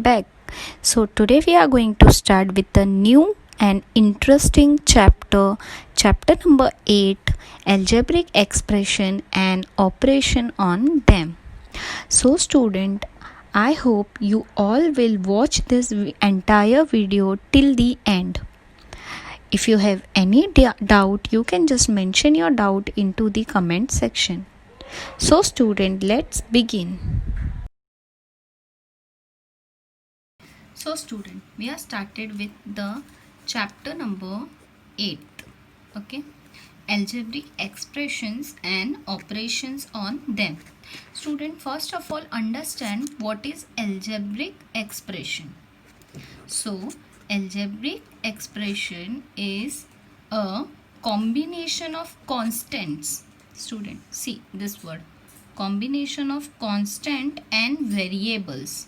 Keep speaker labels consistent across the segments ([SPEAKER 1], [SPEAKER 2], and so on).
[SPEAKER 1] back. So today we are going to start with a new and interesting chapter number 8, algebraic expression and operation on them. So student, I hope you all will watch this entire video till the end. If you have any doubt, you can just mention your doubt into the comment section. So student, let's begin. So student, we are started with the chapter number 8. Okay, algebraic expressions and operations on them. Student, first of all understand what is algebraic expression. So algebraic expression is a combination of constants. Student, see this word, combination of constant and variables.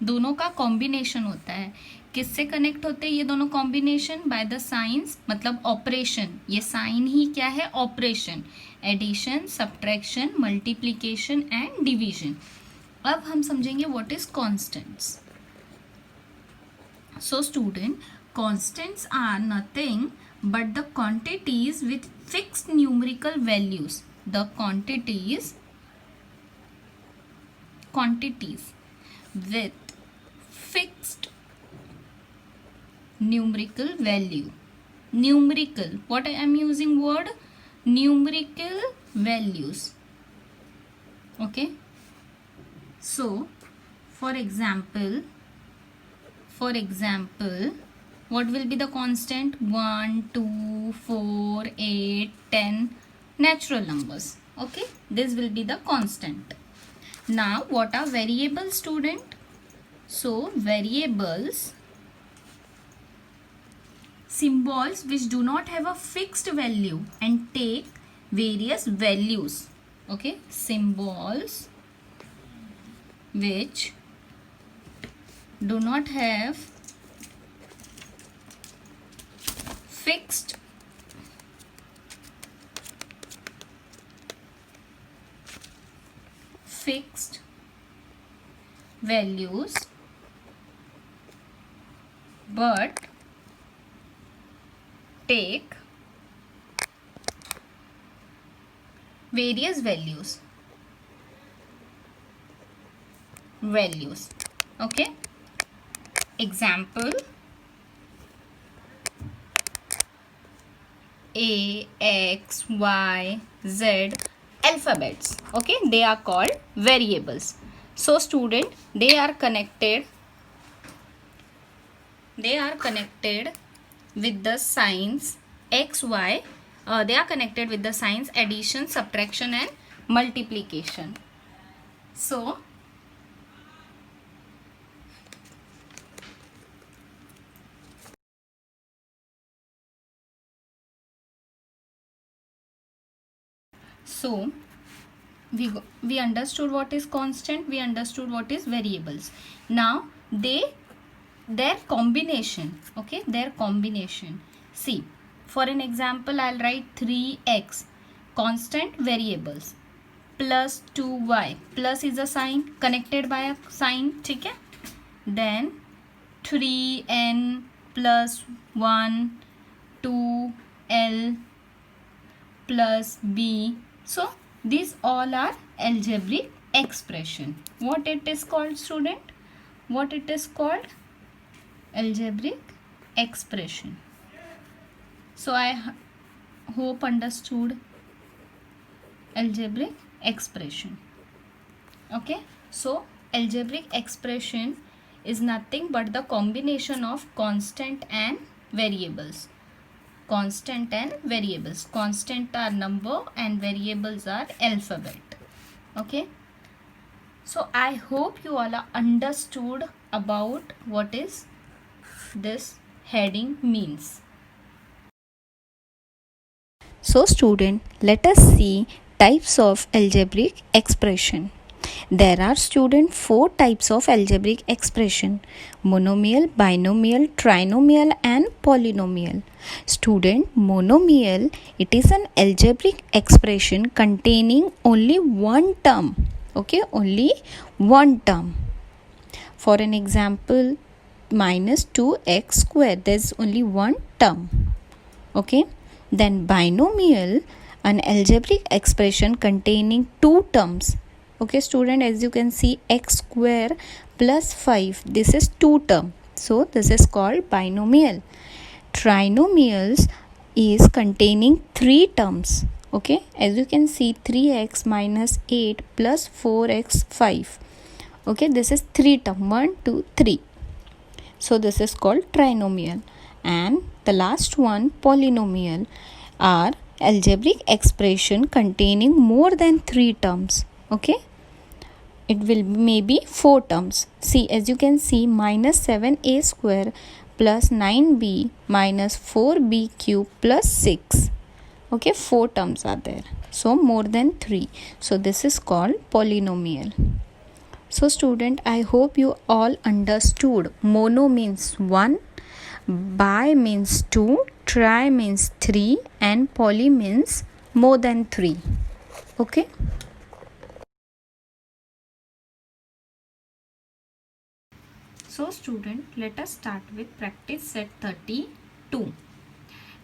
[SPEAKER 1] दोनों का combination होता है. किससे connect होते हैं ये दोनों combination? By the science, मतलब ऑपरेशन. ये साइन ही क्या है? Operation. Addition, subtraction, multiplication and division. अब हम समझेंगे what is constants. So student, constants are nothing but the quantities with fixed numerical values. The quantities with fixed numerical value. Numerical, what I am using word? Numerical values. Okay, so for example, what will be the constant? 1, 2, 4, 8, 10 natural numbers. Okay, this will be the constant. Now what are variables, student? So variables, symbols which do not have a fixed value and take various values. Okay, symbols which do not have fixed values but take various values. Okay, example, A, X, Y, Z alphabets. Okay, they are called variables. So student, they are connected with the signs x, y. They are connected with the signs addition, subtraction and multiplication. So we understood what is constant, we understood what is variables. Now their combination. Okay, their combination. See, for an example, I'll write 3x, constant variables, plus 2y. Plus is a sign, connected by a sign. ठीक है? Then 3n plus 1, 2l plus b. So these all are algebraic expression. What it is called, student? What it is called? Algebraic expression. So I hope understood algebraic expression. Okay, so algebraic expression is nothing but the combination of constant and variables. Constant are number and variables are alphabet. Okay, so I hope you all are understood about what is this heading means. So student, let us see types of algebraic expression. There are student 4 types of algebraic expression: monomial, binomial, trinomial and polynomial. Student, monomial, it is an algebraic expression containing only one term. Okay, only one term. For an example, minus 2x square, there's only one term. Okay, then binomial, an algebraic expression containing two terms. Okay student, as you can see, x square plus 5, this is two term, so this is called binomial. Trinomials is containing three terms. Okay, as you can see, 3x minus 8 plus 4x 5. Okay, this is three term, 1 2 3. So this is called trinomial. And the last one, polynomial, are algebraic expression containing more than three terms. Okay, it will maybe four terms. See, as you can see, minus 7a square plus 9b minus 4b cube plus 6. Okay, four terms are there, so more than three. So this is called polynomial. So student, I hope you all understood. Mono means one, bi means two, tri means three, and poly means more than three. Okay. So student, let us start with practice set 32.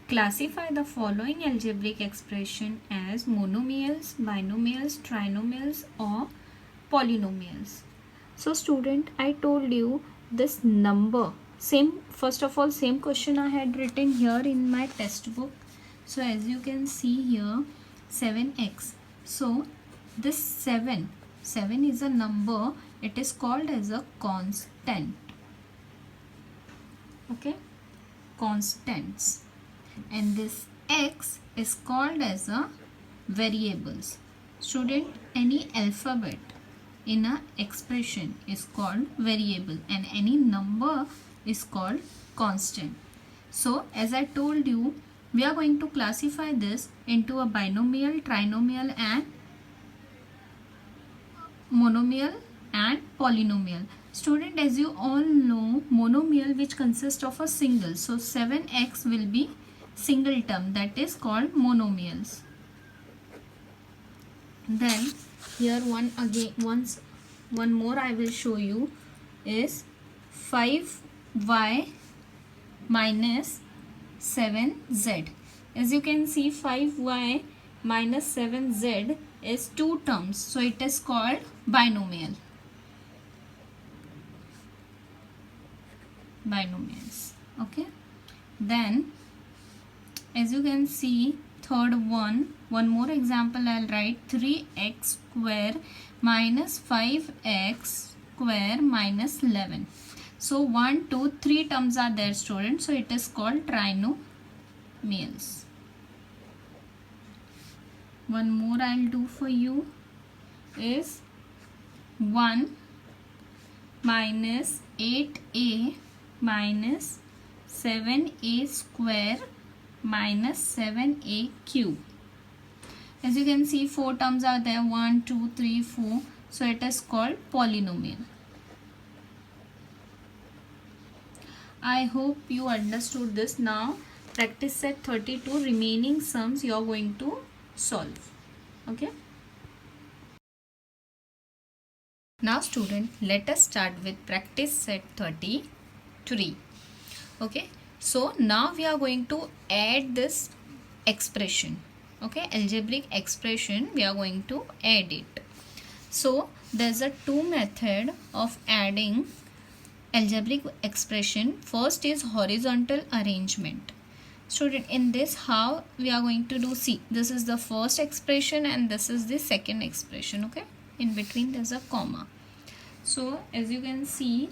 [SPEAKER 1] Classify the following algebraic expression as monomials, binomials, trinomials or polynomials. So student, I told you this number, first of all, same question I had written here in my test book. So as you can see here, 7x. So this 7 is a number, it is called as a constant. Okay, constants. And this x is called as a variables. Student, any alphabet in a expression is called variable and any number is called constant. So as I told you, we are going to classify this into a binomial, trinomial and monomial and polynomial. Student, as you all know, monomial which consists of a single, so 7x will be single term, that is called monomials. Then here one more I will show you is 5y minus 7z. As you can see, 5y minus 7z is two terms, so it is called binomial. Binomials. Okay, then as you can see, third one more example I'll write, 3x square minus 5x square minus 11. So 1 2 3 terms are there students, so it is called trinomials. One more I'll do for you is 1 minus 8a minus 7a square minus 7a cube. As you can see, four terms are there, 1 2 3 4, so it is called polynomial. I hope you understood this. Now practice set 32, remaining sums you are going to solve. Okay, now student, let us start with practice set 33. Okay, so now we are going to add this expression. Okay, algebraic expression, we are going to add it. So there's a two method of adding algebraic expression. First is horizontal arrangement. Student, in this how we are going to do, see, this is the first expression and this is the second expression. Okay, in between there's a comma. So as you can see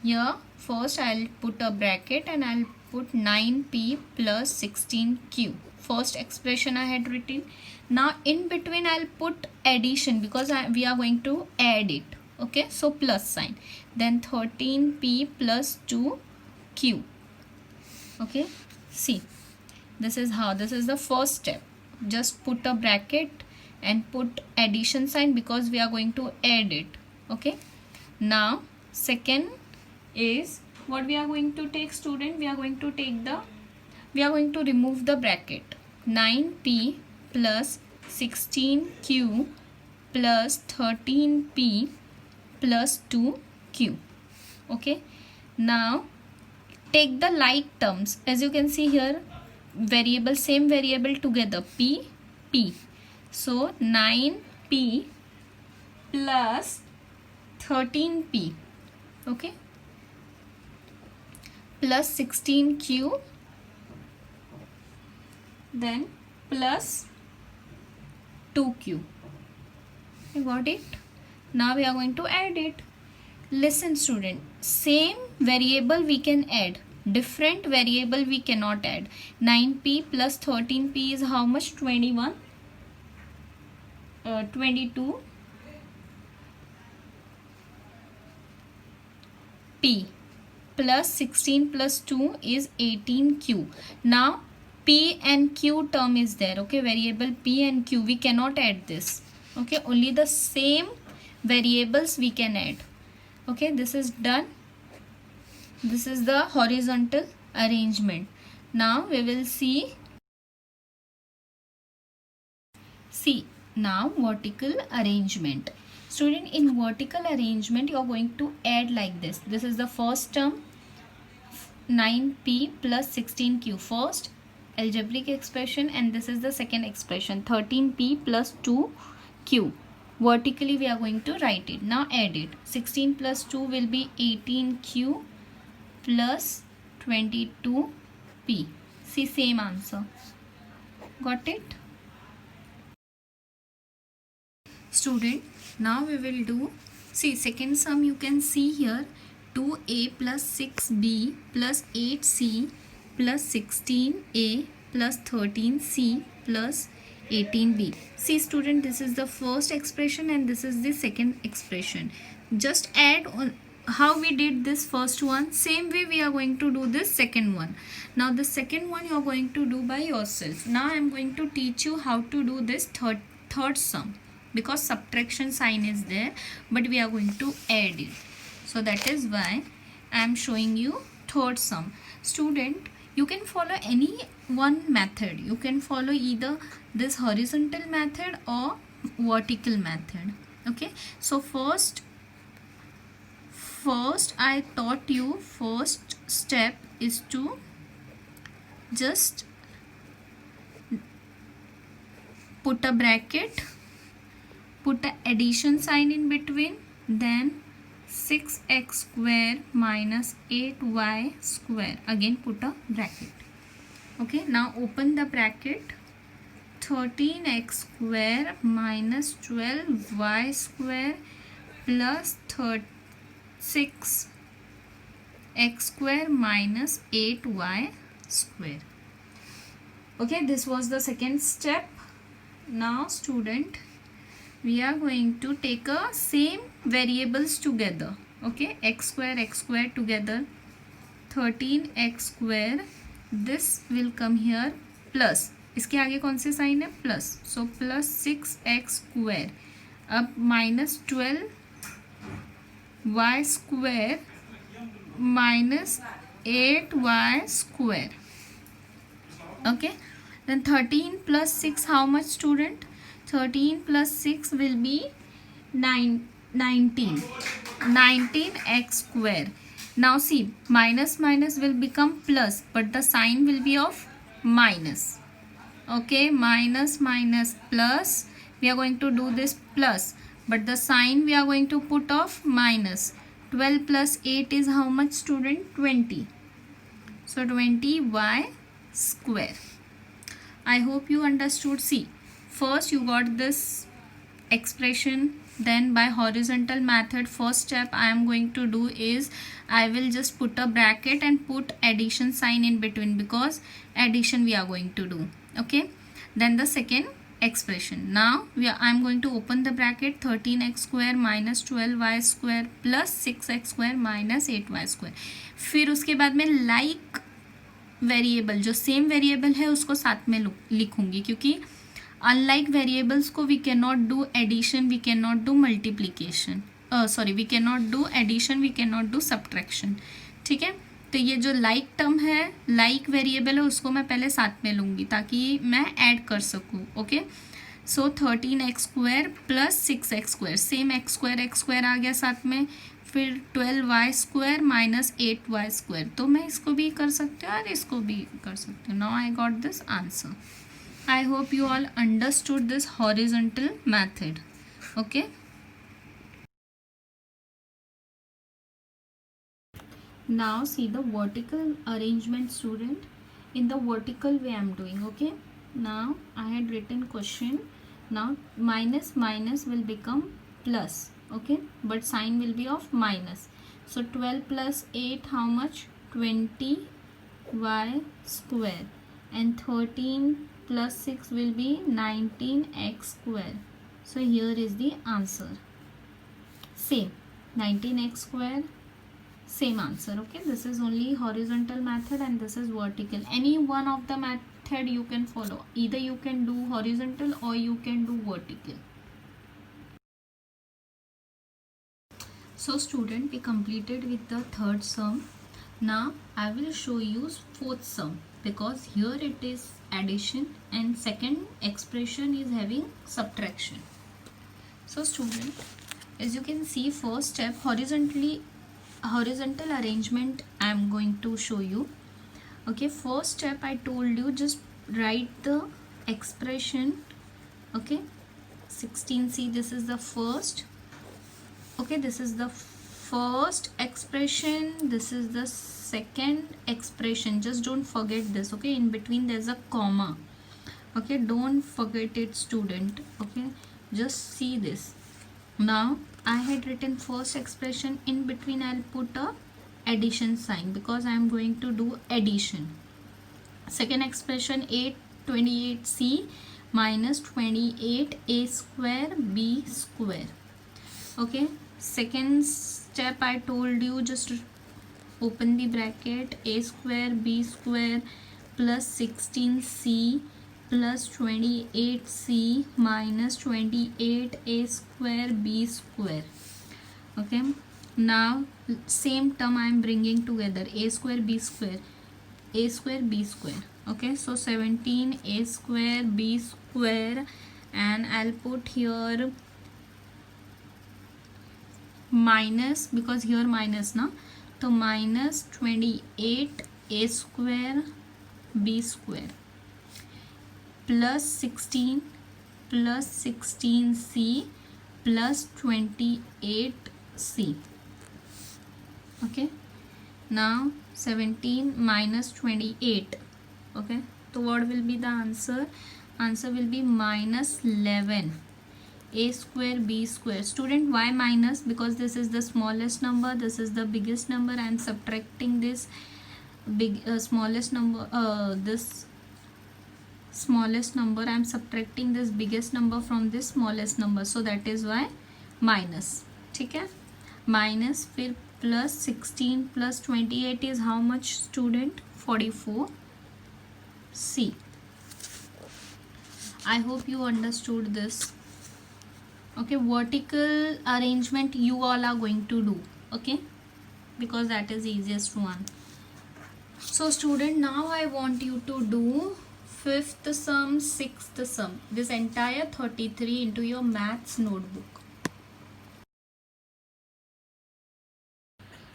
[SPEAKER 1] here, first I'll put a bracket and I'll put 9p plus 16q. First expression I had written. Now in between I'll put addition because we are going to add it. Okay, so plus sign. Then 13p plus 2q. Okay, see, this is how, this is the first step. Just put a bracket and put addition sign because we are going to add it. Okay, now second is what we are going to take, student, we are going to remove the bracket. 9p plus 16q plus 13p plus 2q. Okay, now take the like terms. As you can see here, variable, same variable together, p, p. So 9p plus 13p, okay, plus 16q, then plus 2q. You got it? Now we are going to add it. Listen student, same variable we can add, different variable we cannot add. 9p plus 13p is how much? 21, 22 p plus 16 plus 2 is 18q. Now p and q term is there, okay, variable p and q, we cannot add this, okay, only the same variables we can add. Okay, this is done. This is the horizontal arrangement. Now we will see now vertical arrangement. Student, in vertical arrangement you are going to add like this. This is the first term, 9p plus 16q, first algebraic expression, and this is the second expression, 13p plus 2q. Vertically we are going to write it. Now add it. 16 plus 2 will be 18q plus 22p. See, same answer. Got it? Student, now we will do, see, second sum you can see here, 2a plus 6b plus 8c plus 16a plus 13c plus 18b. See student, this is the first expression and this is the second expression. Just add on how we did this first one, same way we are going to do this second one. Now the second one you are going to do by yourself. Now I am going to teach you how to do this third sum, because subtraction sign is there, but we are going to add it. So that is why I am showing you third sum. Student, you can follow any one method. You can follow either this horizontal method or vertical method. Okay, so first I taught you, first step is to just put a bracket, put a addition sign in between, then 6x square minus 8y square, again put a bracket. Okay, now open the bracket, 13x square minus 12y square plus 6x square minus 8y square. Okay, this was the second step. Now student, we are going to take a same variables together. Okay, x square together, 13x square, this will come here plus, इसके आगे कौन से sign है? Plus, so plus 6x square, अब minus 12y square minus 8y square. Okay, then 13 plus 6, how much student? 13 plus 6 will be 19x square. Now see, minus will become plus, but the sign will be of minus. Okay, minus plus, we are going to do this plus, but the sign we are going to put of minus. 12 plus 8 is how much student? 20. So 20y square. I hope you understood. See, first you got this expression, then by horizontal method, first step I am going to do is I will just put a bracket and put addition sign in between, because addition we are going to do. Okay, then the second expression, now I am going to open the bracket, 13x square minus 12y square plus 6x square minus 8y square. फिर उसके बाद में like variable, जो same variable है उसको साथ में लिखूंगी, क्योंकि अनलाइक वेरिएबल्स को we can not do addition, we can not do multiplication, we can not do addition, we can not do subtraction. ठीक है, तो ये जो लाइक टर्म है, लाइक वेरिएबल है, उसको मैं पहले साथ में लूँगी ताकि मैं ऐड कर सकूँ. Okay, so 13x square plus 6x square, same x square आ गया साथ में. फिर 12y² माइनस 8y², तो मैं इसको भी कर सकती हूँ और इसको भी कर सकती हूँ. Now I got this answer. I hope you all understood this horizontal method. Okay. Now see the vertical arrangement, student. In the vertical way I am doing. Okay. Now I had written question. Now minus minus will become plus. Okay. But sign will be of minus. So 12 plus 8 how much? 20y square. And 13 plus 6 will be 19x square. So here is the answer. Same 19x square, same answer. Okay, this is only horizontal method and this is vertical. Any one of the method you can follow. Either you can do horizontal or you can do vertical. So student, we completed with the third sum. Now I will show you fourth sum, because here it is addition and second expression is having subtraction. So student, as you can see, first step horizontal arrangement I am going to show you. Okay, first step I told you, just write the expression. Okay, 16c, this is the first. Okay, this is the first expression, this is the second expression. Just don't forget this. Okay, in between there's a comma. Okay, don't forget it, student. Okay, just see this. Now I had written first expression, in between I'll put a addition sign because I am going to do addition. Second expression 828c minus 28a square b square. Okay, second step I told you, just open the bracket, a square b square plus 16c plus 28c minus 28a square b square. Okay, now same term I am bringing together, a square b square, a square b square. Okay, so 17a square b square, and I'll put here minus, because here minus na, so minus 28a square b square plus 16 plus 16c plus 28c. Okay, now 17 minus 28. Okay, so what will be the answer? Answer will be minus 11 a square b square. Student, why minus? Because this is the smallest number, this is the biggest number. I am subtracting this smallest number, this smallest number. I am subtracting this biggest number from this smallest number, so that is why minus. ठीक है, minus, फिर plus 16 plus 28 is how much, student? 44c. I hope you understood this. Okay, vertical arrangement you all are going to do. Okay, because that is easiest one. So student, now I want you to do fifth sum, sixth sum, this entire 33 into your maths notebook.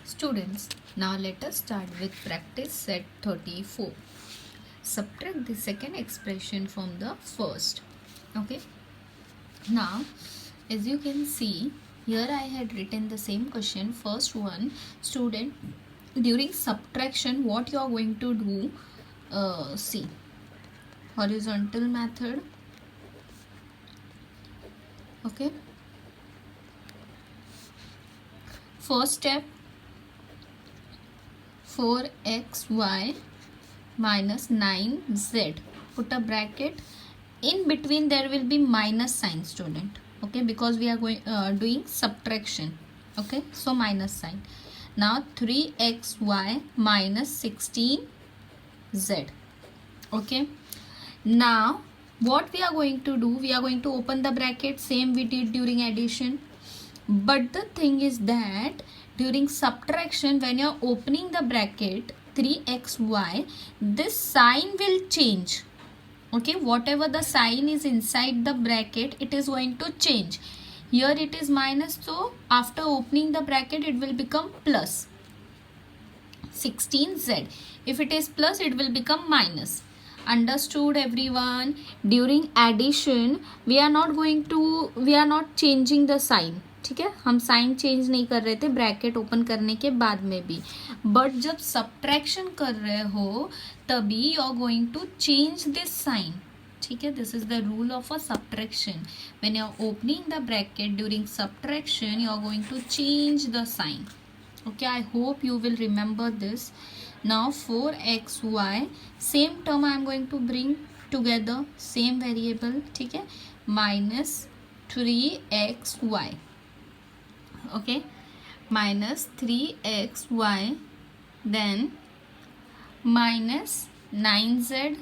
[SPEAKER 1] Students, now let us start with practice set 34. Subtract the second expression from the first. Okay, now as you can see, here I had written the same question, first one. Student, during subtraction what you are going to do, see, horizontal method. Okay, first step, 4xy minus 9z, put a bracket, in between there will be minus sign, student. Okay, because we are going doing subtraction. Okay, so minus sign. Now 3xy minus 16z. Okay, now what we are going to do, we are going to open the bracket, same we did during addition. But the thing is that during subtraction, when you are opening the bracket 3xy, this sign will change. Okay, whatever the sign is inside the bracket, it is going to change. here it is minus, so after opening the bracket it will become plus 16z. If it is plus, it will become minus. Understood everyone? During addition we are not changing the sign. ठीक है, हम sign change नहीं कर रहे थे bracket open करने के बाद में भी, बट जब सब्ट्रैक्शन कर रहे हो तभी you are going to change this sign. ठीक है, this is the rule of a subtraction. When you are opening the bracket during subtraction you are going to change the sign. Okay, I hope you will remember this. Now 4xy, same term I am going to bring together, same variable. ठीक है, minus 3xy. Okay, minus 3xy, then minus 9z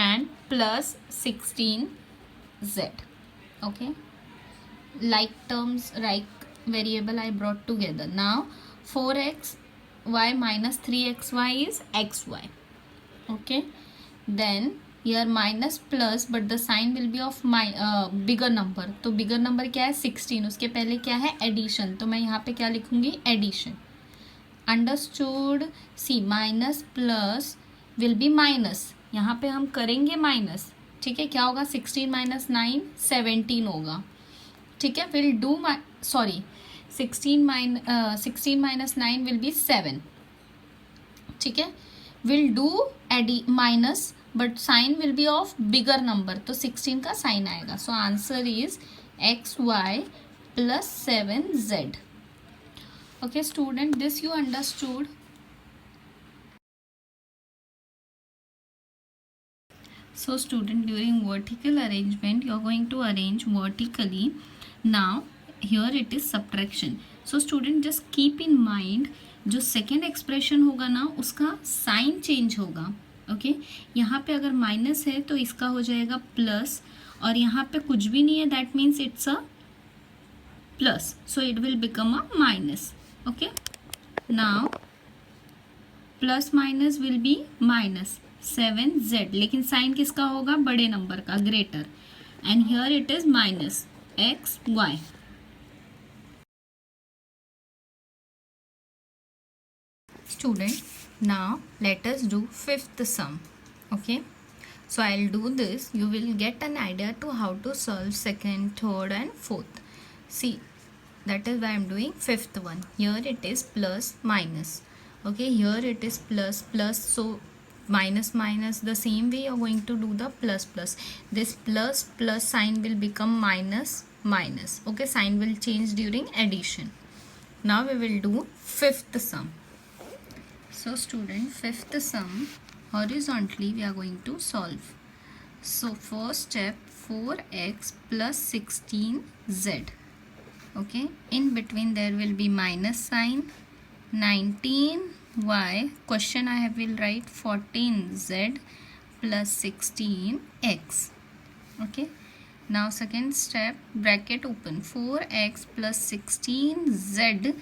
[SPEAKER 1] and plus 16z. Okay, like terms, like variable I brought together. Now 4xy minus 3xy is xy. Okay, then here minus plus, but the sign will be of bigger number. तो bigger number क्या है 16, उसके पहले क्या है addition, तो मैं यहाँ पे क्या लिखूंगी addition. Understood? See, minus plus will be minus, यहाँ पे हम करेंगे minus. ठीक है, क्या होगा 16 minus 9 17 होगा. ठीक है, will do 16 minus 9 will be 7. ठीक है, will do minus but sign will be of bigger number, तो 16 का साइन आएगा. So answer is xy plus 7z. Okay student, this you understood. So student, during vertical arrangement you are going to arrange vertically. Now here it is subtraction. So student, just keep in mind, जो second expression होगा ना उसका sign change होगा. Okay, यहाँ पे अगर minus है तो इसका हो जाएगा प्लस, और यहाँ पे कुछ भी नहीं है, that means it's a plus, so it will become a minus. Okay, now plus minus will be minus 7z, लेकिन साइन किसका होगा, बड़े नंबर का, greater, and here it is minus xy. Student, now let us do fifth sum. Okay, so I'll do this, you will get an idea to how to solve second, third and fourth. See, that is why I'm doing fifth one. Here it is plus minus. Okay, here it is plus plus, so minus minus, the same way you're going to do the plus plus. This plus plus sign will become minus minus. Okay, sign will change during addition. Now we will do fifth sum. So student, fifth sum, horizontally we are going to solve. So first step, 4x plus 16z. Okay, in between there will be minus sign, 19y, question I will write 14z plus 16x. Okay, now second step, bracket open, 4x plus 16z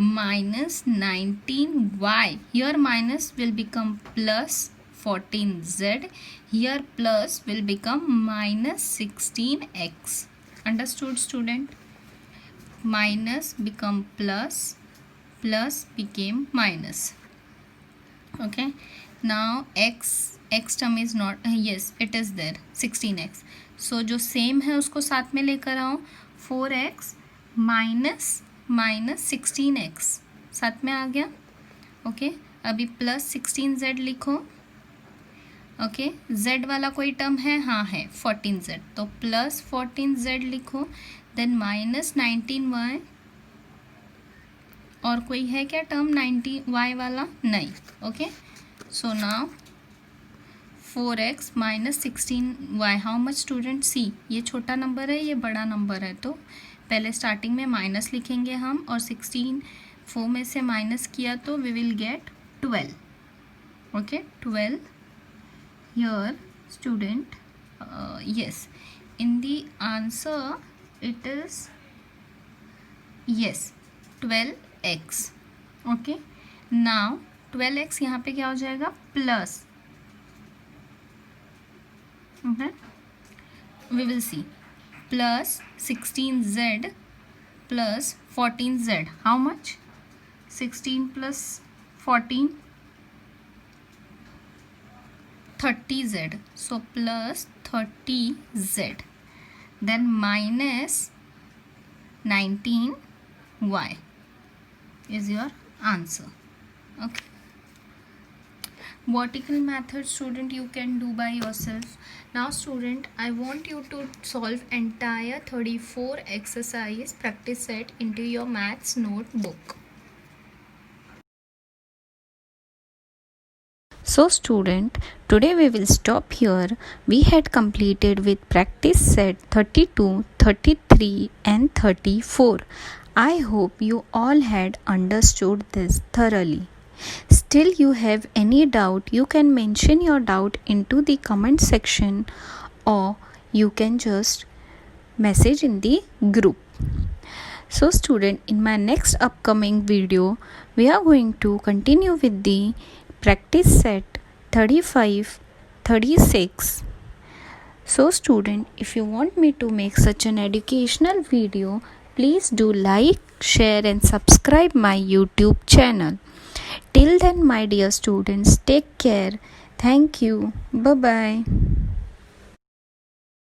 [SPEAKER 1] minus 19y. Here minus will become plus 14z. Here plus will become minus 16x. Understood student? Minus become plus, plus became minus. Okay. Now x term is not, yes it is there, 16x. So जो same है उसको साथ में लेकर आओ, 4x minus minus 16x साथ में आ गया. ओके, अभी प्लस 16z लिखो. ओके, z वाला कोई टर्म है, हाँ है 14z, तो प्लस 14z लिखो. देन माइनस 19y, और कोई है क्या टर्म 90y वाला, नहीं. Okay, so now 4x minus 16y, how much student? See, ये छोटा नंबर है, ये बड़ा नंबर है, तो पहले स्टार्टिंग में माइनस लिखेंगे हम, और 16 4 में से माइनस किया तो we will get 12. Okay, 12. Here student, yes, in the answer it is yes 12x. okay, now 12x यहाँ पे क्या हो जाएगा, plus. okay, we will see, plus 16z plus 14z. How much? 16 plus 14, 30z. So plus 30z. Then minus 19y is your answer. Okay. Vertical method, student, you can do by yourself. Now student, I want you to solve entire 34 exercise practice set into your maths notebook. So student, today we will stop here. We had completed with practice set 32, 33 and 34. I hope you all had understood this thoroughly. Still you have any doubt, you can mention your doubt into the comment section, or you can just message in the group. So student, in my next upcoming video, we are going to continue with the practice set 35, 36. So student, if you want me to make such an educational video, please do like, share and subscribe my YouTube channel. Till then, my dear students, take care. Thank you. Bye-bye.